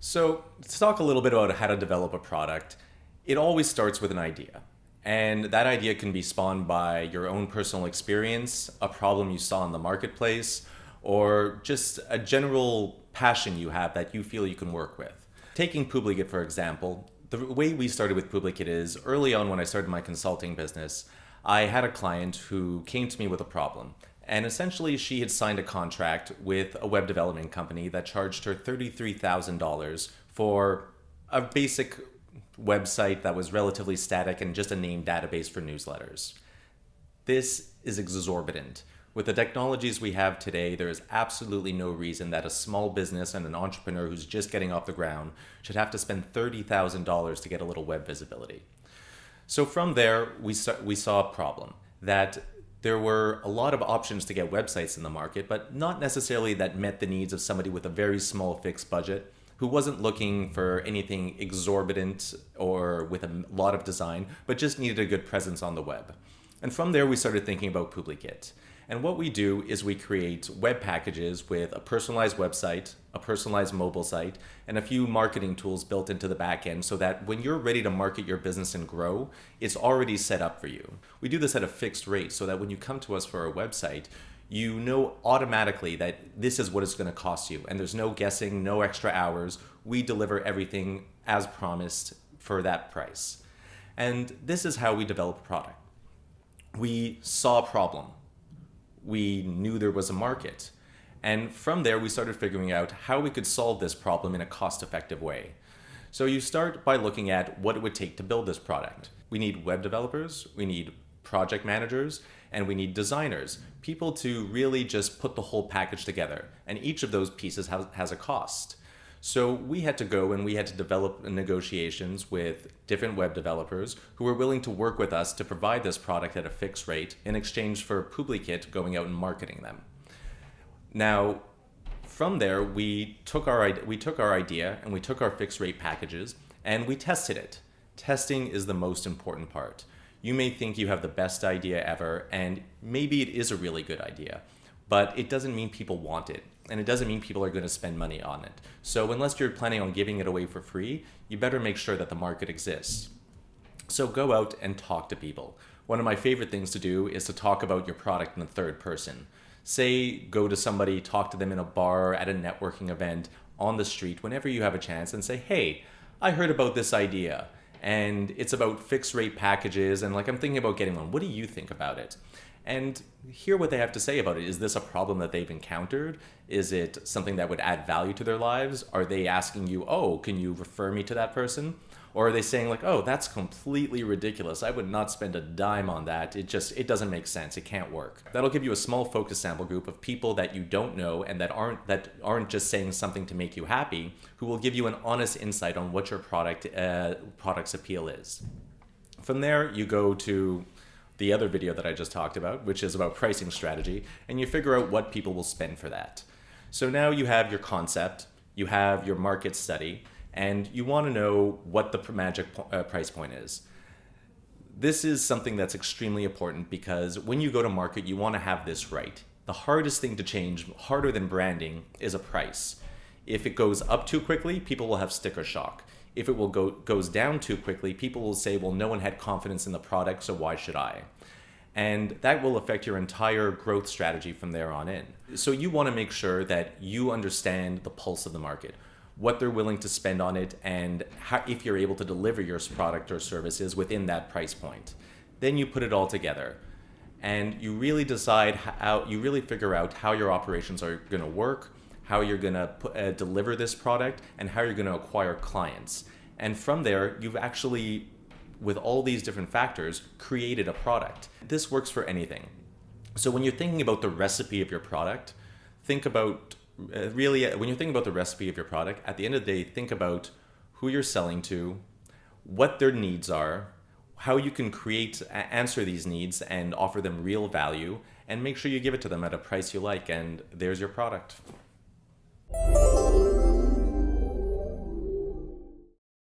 So, to talk a little bit about how to develop a product, it always starts with an idea. And that idea can be spawned by your own personal experience, a problem you saw in the marketplace, or just a general passion you have that you feel you can work with. Taking Publikit, for example, the way we started with Publikit is early on when I started my consulting business, I had a client who came to me with a problem. And essentially, she had signed a contract with a web development company that charged her $33,000 for a basic website that was relatively static and just a named database for newsletters. This is exorbitant. With the technologies we have today, there is absolutely no reason that a small business and an entrepreneur who's just getting off the ground should have to spend $30,000 to get a little web visibility. So from there, we saw a problem that there were a lot of options to get websites in the market, but not necessarily that met the needs of somebody with a very small fixed budget who wasn't looking for anything exorbitant or with a lot of design, but just needed a good presence on the web. And from there, we started thinking about Publikit. And what we do is we create web packages with a personalized website, a personalized mobile site, and a few marketing tools built into the back end so that when you're ready to market your business and grow, it's already set up for you. We do this at a fixed rate so that when you come to us for a website, you know automatically that this is what it's going to cost you. And there's no guessing, no extra hours. We deliver everything as promised for that price. And this is how we develop a product. We saw a problem. We knew there was a market. And from there, we started figuring out how we could solve this problem in a cost-effective way. So you start by looking at what it would take to build this product. We need web developers, we need project managers, and we need designers, people to really just put the whole package together. And each of those pieces has a cost. So we had to go and we had to develop negotiations with different web developers who were willing to work with us to provide this product at a fixed rate in exchange for Publikit going out and marketing them. Now, from there, we took our idea and we took our fixed rate packages and we tested it. Testing is the most important part. You may think you have the best idea ever, and maybe it is a really good idea, but it doesn't mean people want it. And it doesn't mean people are going to spend money on it. So unless you're planning on giving it away for free, you better make sure that the market exists. So go out and talk to people. One of my favorite things to do is to talk about your product in the third person. Say, go to somebody, talk to them in a bar, at a networking event, on the street, whenever you have a chance, and say, hey, I heard about this idea, and it's about fixed rate packages, and I'm thinking about getting one. What do you think about it? And hear what they have to say about it. Is this a problem that they've encountered? Is it something that would add value to their lives? Are they asking you, oh, can you refer me to that person? Or are they saying oh, that's completely ridiculous. I would not spend a dime on that. It doesn't make sense. It can't work. That'll give you a small focus sample group of people that you don't know and that aren't just saying something to make you happy, who will give you an honest insight on what your product's appeal is. From there, you go to the other video that I just talked about, which is about pricing strategy, and you figure out what people will spend for that. So now you have your concept, you have your market study, and you want to know what the magic price point is. This is something that's extremely important because when you go to market, you want to have this right. The hardest thing to change, harder than branding, is a price. If it goes up too quickly, people will have sticker shock. If it goes down too quickly, people will say, well, no one had confidence in the product, so why should I? And that will affect your entire growth strategy from there on in. So you want to make sure that you understand the pulse of the market, what they're willing to spend on it, and if you're able to deliver your product or services within that price point. Then you put it all together. And you really figure out how your operations are going to work, how you're going to deliver this product, and how you're going to acquire clients. And from there, you've actually, with all these different factors, created a product. This works for anything. So when you're thinking about the recipe of your product, when you're thinking about the recipe of your product, at the end of the day, think about who you're selling to, what their needs are, how you can answer these needs and offer them real value, and make sure you give it to them at a price you like, and there's your product.